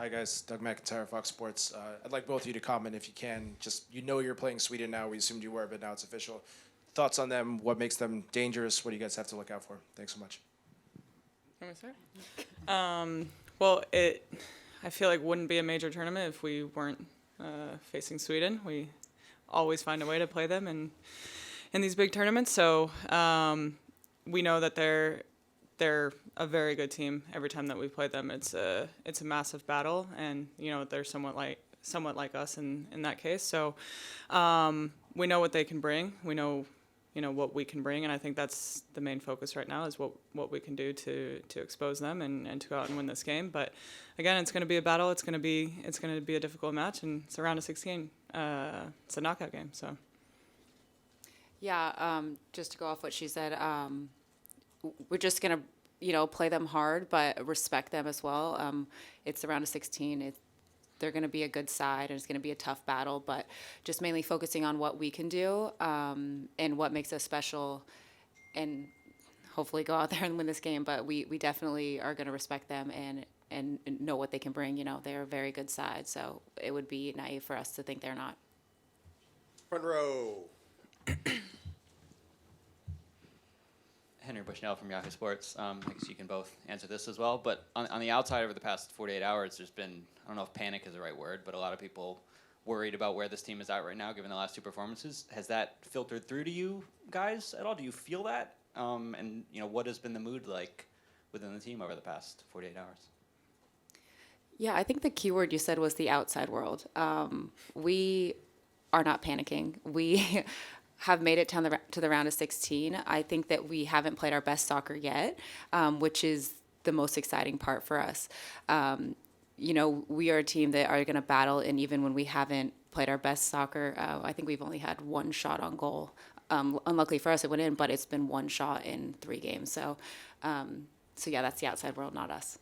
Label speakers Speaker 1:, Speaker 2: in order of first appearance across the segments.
Speaker 1: Hi guys, Doug McIntyre, Fox Sports. I'd like both of you to comment if you can. Just, you're playing Sweden now. We assumed you were, but now it's official. Thoughts on them? What makes them dangerous? What do you guys have to look out for? Thanks so much.
Speaker 2: Want me to start? I feel like wouldn't be a major tournament if we weren't facing Sweden. We always find a way to play them in these big tournaments. So we know that they're a very good team. Every time that we play them, it's a massive battle, and they're somewhat like us in that case. So we know what they can bring. We know what we can bring, and I think that's the main focus right now is what we can do to expose them and to go out and win this game. But again, it's going to be a battle. It's going to be a difficult match, and it's a round of 16. It's a knockout game. So
Speaker 3: yeah, just to go off what she said, we're just going to play them hard, but respect them as well. It's a round of 16. They're going to be a good side, and it's going to be a tough battle, but just mainly focusing on what we can do and what makes us special, and hopefully go out there and win this game. But we definitely are going to respect them and know what they can bring. They're a very good side, so it would be naive for us to think they're not.
Speaker 4: Front row.
Speaker 5: Henry Bushnell from Yahoo Sports. I guess you can both answer this as well. But on the outside, over the past 48 hours, there's been, I don't know if panic is the right word, but a lot of people worried about where this team is at right now, given the last two performances. Has that filtered through to you guys at all? Do you feel that? And what has been the mood like within the team over the past 48 hours?
Speaker 3: Yeah, I think the key word you said was the outside world. We are not panicking. We have made it to the round of 16. I think that we haven't played our best soccer yet, which is the most exciting part for us. We are a team that are going to battle, and even when we haven't played our best soccer, I think we've only had one shot on goal. Unluckily for us, it went in, but it's been one shot in 3 games. So yeah, that's the outside world, not us.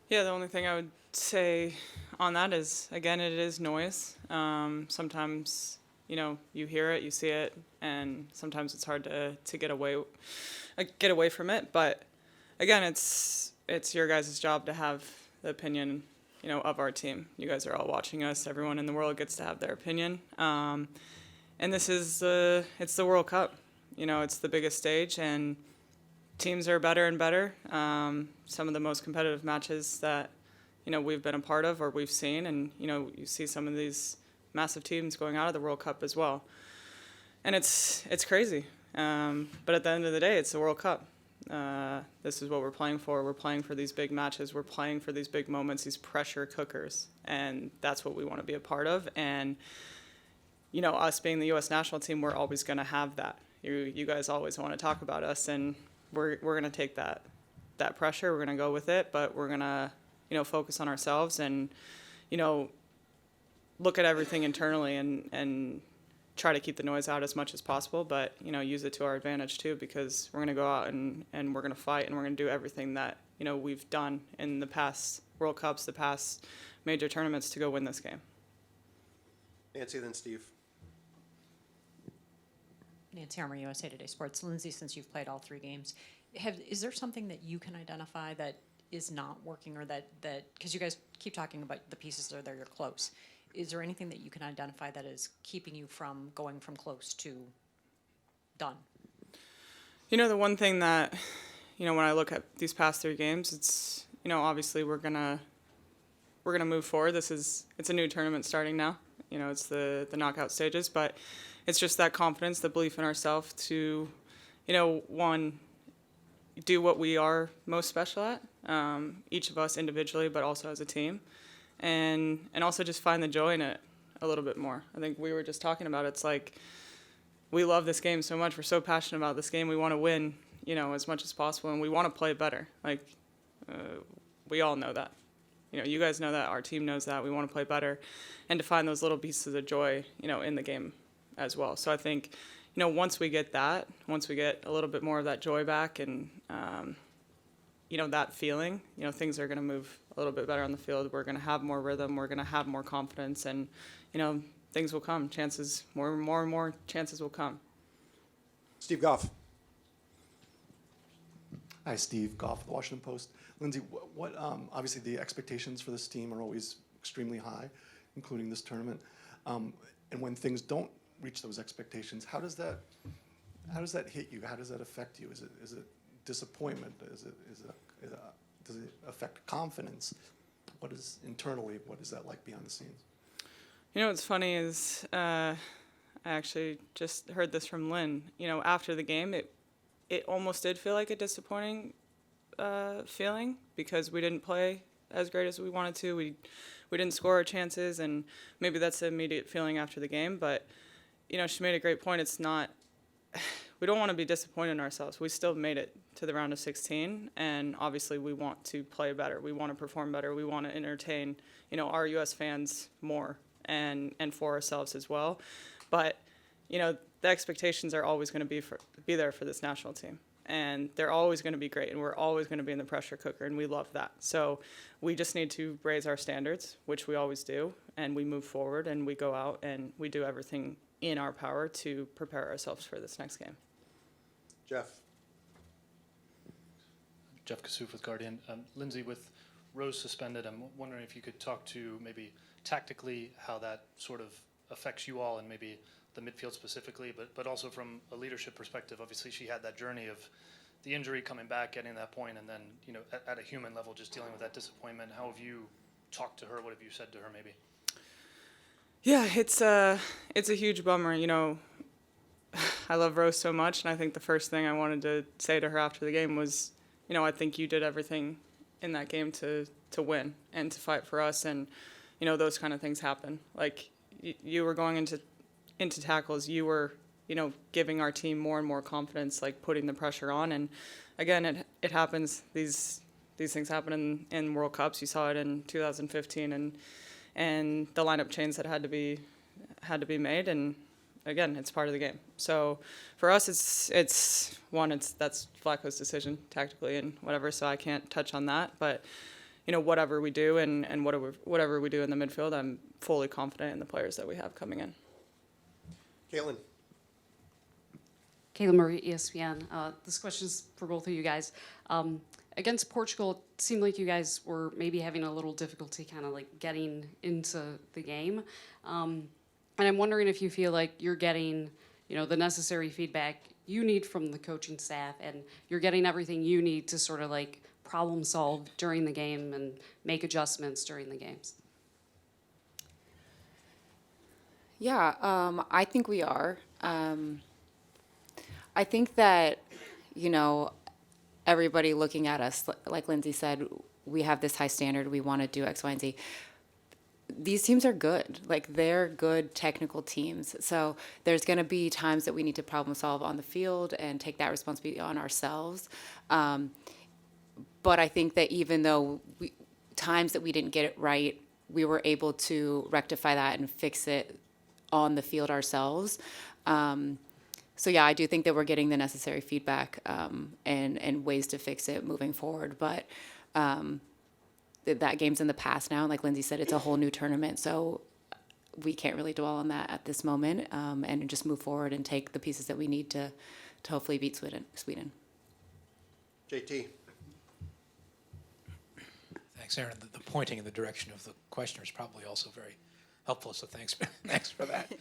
Speaker 2: yeah, the only thing I would say on that is, again, it is noise. Sometimes you hear it, you see it, and sometimes it's hard to get away from it. But again, it's your guys' job to have the opinion, of our team. You guys are all watching us. Everyone in the world gets to have their opinion. And this is it's the World Cup. It's the biggest stage, and teams are better and better. Some of the most competitive matches that we've been a part of or we've seen, and you see some of these massive teams going out of the World Cup as well. And it's crazy. But at the end of the day, it's the World Cup. This is what we're playing for. We're playing for these big matches. We're playing for these big moments, these pressure cookers. And that's what we want to be a part of. And, us being the U.S. national team, we're always going to have that. You guys always want to talk about us, and we're going to take that pressure. We're going to go with it, but we're going to, focus on ourselves and, look at everything internally and try to keep the noise out as much as possible, but use it to our advantage too, because we're going to go out and we're going to fight, and we're going to do everything that we've done in the past World Cups, the past major tournaments, to go win this game.
Speaker 4: Nancy, then Steve.
Speaker 6: Nancy Armour, USA Today Sports. Lindsey, since you've played all 3 games, is there something that you can identify that is not working, or that because you guys keep talking about the pieces that are there, you're close. Is there anything that you can identify that is keeping you from going from close to done?
Speaker 2: The one thing that, when I look at these past 3 games, it's, obviously we're gonna move forward. It's a new tournament starting now. It's the knockout stages, but it's just that confidence, the belief in ourselves to, one, do what we are most special at, each of us individually, but also as a team. And also just find the joy in it a little bit more. I think we were just talking about it's like we love this game so much. We're so passionate about this game. We want to win, as much as possible, and we want to play better. Like we all know that. You guys know that. Our team knows that. We want to play better, and to find those little pieces of joy, in the game as well. So I think, once we get a little bit more of that joy back, and that feeling, things are going to move a little bit better on the field. We're going to have more rhythm. We're going to have more confidence, and, things will come. More and more chances will come.
Speaker 4: Steve Goff.
Speaker 7: Hi, Steve Goff, The Washington Post. Lindsey, what obviously the expectations for this team are always extremely high, including this tournament. And when things don't reach those expectations, how does that hit you? How does that affect you? Is it disappointment? Does it affect confidence? What is that like behind the scenes?
Speaker 2: You know what's funny is I actually just heard this from Lynn. You know, after the game, it almost did feel like a disappointing feeling because we didn't play as great as we wanted to. We didn't score our chances, and maybe that's the immediate feeling after the game. But you know, she made a great point. It's not. We don't want to be disappointed in ourselves. We still made it to the round of 16, and obviously we want to play better. We want to perform better. We want to entertain, you know, our U.S. fans more and for ourselves as well. But you know, the expectations are always going to be there for this national team, and they're always going to be great, and we're always going to be in the pressure cooker, and we love that. So we just need to raise our standards, which we always do, and we move forward, and we go out and we do everything in our power to prepare ourselves for this next game.
Speaker 4: Jeff.
Speaker 8: Jeff Kassouf with Guardian. Lindsey, with Rose suspended, I'm wondering if you could talk to maybe tactically how that sort of affects you all and maybe the midfield specifically, but also from a leadership perspective. Obviously, she had that journey of the injury, coming back, getting to that point, and then, you know, at a human level, just dealing with that disappointment. How have you talked to her? What have you said to her maybe?
Speaker 2: Yeah, it's a huge bummer. You know, I love Rose so much, and I think the first thing I wanted to say to her after the game was, you know, I think you did everything in that game to win and to fight for us, and you know, those kind of things happen. Like you were going into tackles, you were, you know, giving our team more and more confidence, like putting the pressure on, and again, it happens. These things happen in World Cups. You saw it in 2015, and the lineup change that had to be made, and again, it's part of the game. So for us, that's Flacco's decision tactically and whatever. So I can't touch on that, but you know, whatever we do and whatever we do in the midfield, I'm fully confident in the players that we have coming in.
Speaker 4: Caitlin.
Speaker 9: Kayla Murray, ESPN. This question is for both of you guys. Against Portugal, it seemed like you guys were maybe having a little difficulty kind of like getting into the game. And I'm wondering if you feel like you're getting, you know, the necessary feedback you need from the coaching staff, and you're getting everything you need to sort of like problem solve during the game and make adjustments during the games.
Speaker 3: Yeah, I think we are. I think that, you know, everybody looking at us, like Lindsey said, we have this high standard, we want to do X, Y, and Z. These teams are good. Like, they're good technical teams. So there's going to be times that we need to problem solve on the field and take that responsibility on ourselves. But I think that even though times that we didn't get it right, we were able to rectify that and fix it on the field ourselves. So yeah, I do think that we're getting the necessary feedback and ways to fix it moving forward. But that game's in the past now. Like Lindsey said, it's a whole new tournament, so we can't really dwell on that at this moment, and just move forward and take the pieces that we need to hopefully beat Sweden.
Speaker 4: JT.
Speaker 10: Thanks, Aaron. The pointing in the direction of the questioner is probably also very helpful, so thanks for that.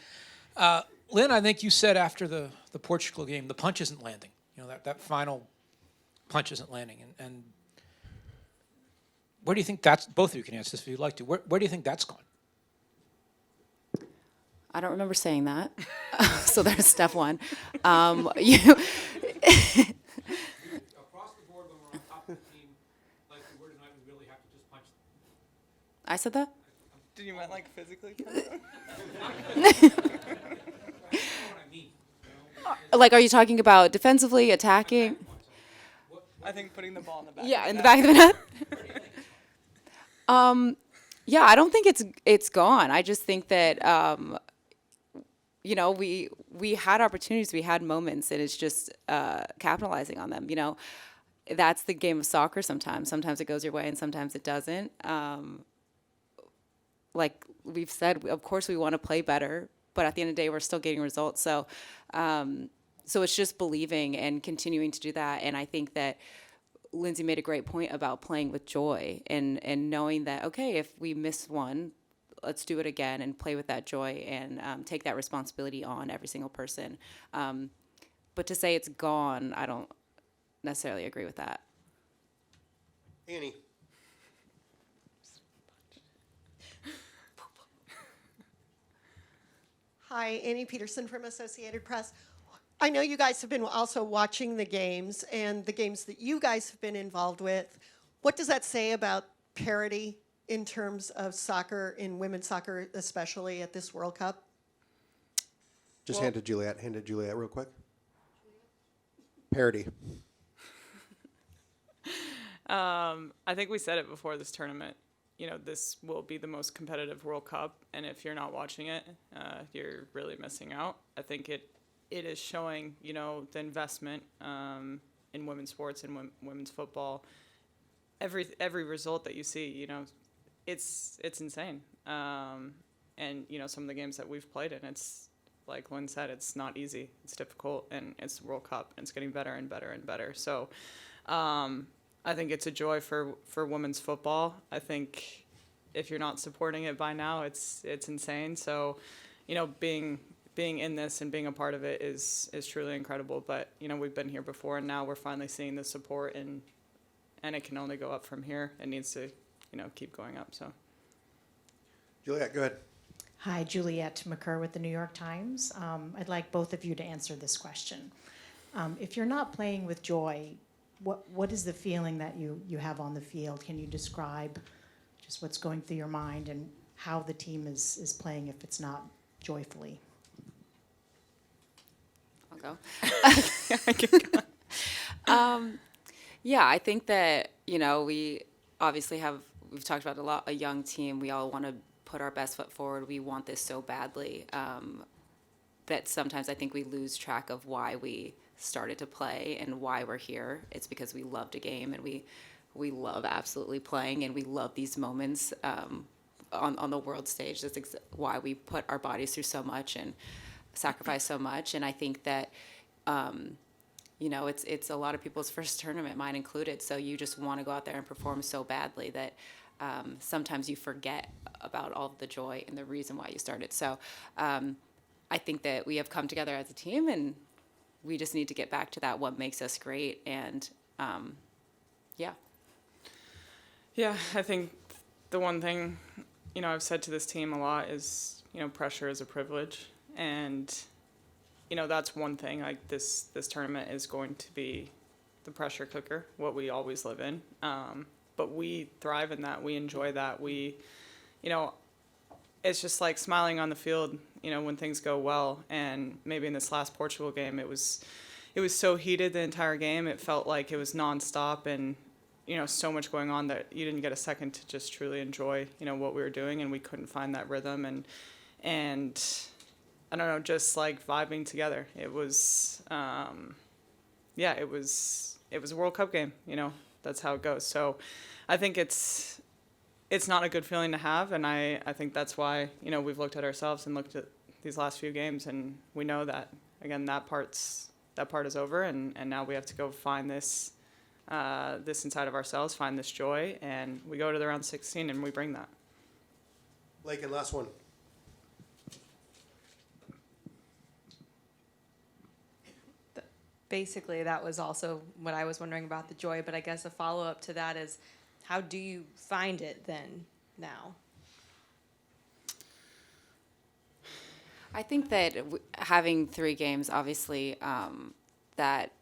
Speaker 10: Lynn, I think you said after the Portugal game, the punch isn't landing. You know, that final punch isn't landing. And where do you think that's, both of you can answer this if you'd like to, where do you think that's gone?
Speaker 3: I don't remember saying that. So there's step one.
Speaker 10: Across the board, when we're on top of the team, like we were tonight, we really have to just punch them.
Speaker 3: I said that?
Speaker 2: Did you mean like physically?
Speaker 3: Like, are you talking about defensively, attacking?
Speaker 2: I think putting the ball in the back.
Speaker 3: Yeah, in the back of the net. Yeah, I don't think it's gone. I just think that you know, we had opportunities, we had moments, and it's just capitalizing on them. You know, that's the game of soccer. Sometimes it goes your way, and sometimes it doesn't. Like we've said, of course we want to play better, but at the end of the day, we're still getting results. So, so it's just believing and continuing to do that. And I think that Lindsay made a great point about playing with joy and knowing that, okay, if we miss one, let's do it again and play with that joy and take that responsibility on every single person. But to say it's gone, I don't necessarily agree with that.
Speaker 4: Annie.
Speaker 11: Hi, Annie Peterson from Associated Press. I know you guys have been also watching the games and the games that you guys have been involved with. What does that say about parity in terms of soccer, in women's soccer especially at this World Cup?
Speaker 4: Just hand it Juliet real quick. Parity.
Speaker 2: I think we said it before this tournament. You know, this will be the most competitive World Cup, and if you're not watching it, you're really missing out. I think it is showing, you know, the investment in women's sports and women's football. Every result that you see, you know, it's insane. And you know, some of the games that we've played in, it's like Lynn said, it's not easy. It's difficult, and it's the World Cup, and it's getting better and better and better. So. I think it's a joy for women's football. I think if you're not supporting it by now, it's insane. So, you know, being in this and being a part of it is truly incredible. But, you know, we've been here before, and now we're finally seeing the support, and it can only go up from here. It needs to, you know, keep going up. So,
Speaker 4: Juliet, go ahead.
Speaker 12: Hi, Juliet McCurr with the New York Times. I'd like both of you to answer this question. If you're not playing with joy, what is the feeling that you have on the field? Can you describe just what's going through your mind and how the team is playing if it's not joyfully?
Speaker 3: I'll go. I can go. Yeah, I think that, you know, we've talked about a lot, a young team. We all want to put our best foot forward. We want this so badly that sometimes I think we lose track of why we started to play and why we're here. It's because we loved a game, and we love absolutely playing, and we love these moments on the world stage. That's why we put our bodies through so much and sacrifice so much. And I think that you know, it's a lot of people's first tournament, mine included. So you just want to go out there and perform so badly that sometimes you forget about all of the joy and the reason why you started. So I think that we have come together as a team, and we just need to get back to that, what makes us great. And yeah.
Speaker 2: Yeah, I think the one thing, you know, I've said to this team a lot is, you know, pressure is a privilege. And, you know, that's one thing. Like this tournament is going to be the pressure cooker, what we always live in. But we thrive in that. We enjoy that. We, you know, it's just like smiling on the field, you know, when things go well. And maybe in this last Portugal game, it was so heated the entire game. It felt like it was nonstop, and, you know, so much going on that you didn't get a second to just truly enjoy, you know, what we were doing, and we couldn't find that rhythm. And I don't know, just like vibing together. It was, it was a World Cup game, you know, that's how it goes. So I think it's not a good feeling to have, and I think that's why, you know, we've looked at ourselves and looked at these last few games, and we know that, again, that part is over, and now we have to go find this inside of ourselves, find this joy, and we go to the round 16 and we bring that.
Speaker 4: Lakin, last one.
Speaker 13: Basically, that was also what I was wondering about the joy, but I guess a follow-up to that is, how do you find it then now?
Speaker 3: I think that having 3 games, obviously, that,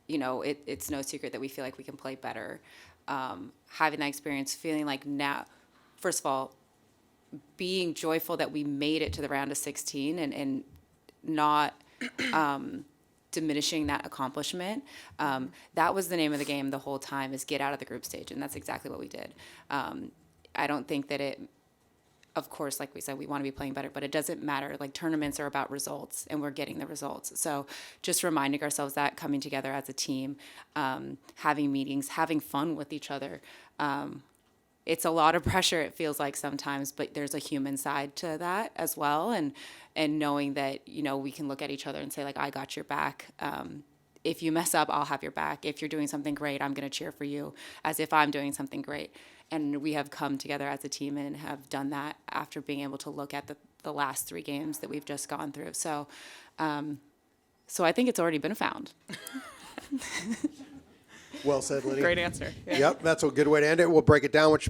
Speaker 3: you know, it's no secret that we feel like we can play better. Having that experience, feeling like now, first of all, being joyful that we made it to the round of 16 and not diminishing that accomplishment. That was the name of the game the whole time, is get out of the group stage, and that's exactly what we did. I don't think that of course, like we said, we want to be playing better, but it doesn't matter. Like, tournaments are about results, and we're getting the results. So just reminding ourselves that, coming together as a team, having meetings, having fun with each other. It's a lot of pressure, it feels like sometimes, but there's a human side to that as well. And knowing that, you know, we can look at each other and say, like, I got your back. if you mess up, I'll have your back. If you're doing something great, I'm going to cheer for you as if I'm doing something great. And we have come together as a team and have done that after being able to look at the last 3 games that we've just gone through. So, so I think it's already been found.
Speaker 4: Well said, Lydia.
Speaker 2: Great answer. Yeah.
Speaker 4: Yep, that's a good way to end it. We'll break it down, which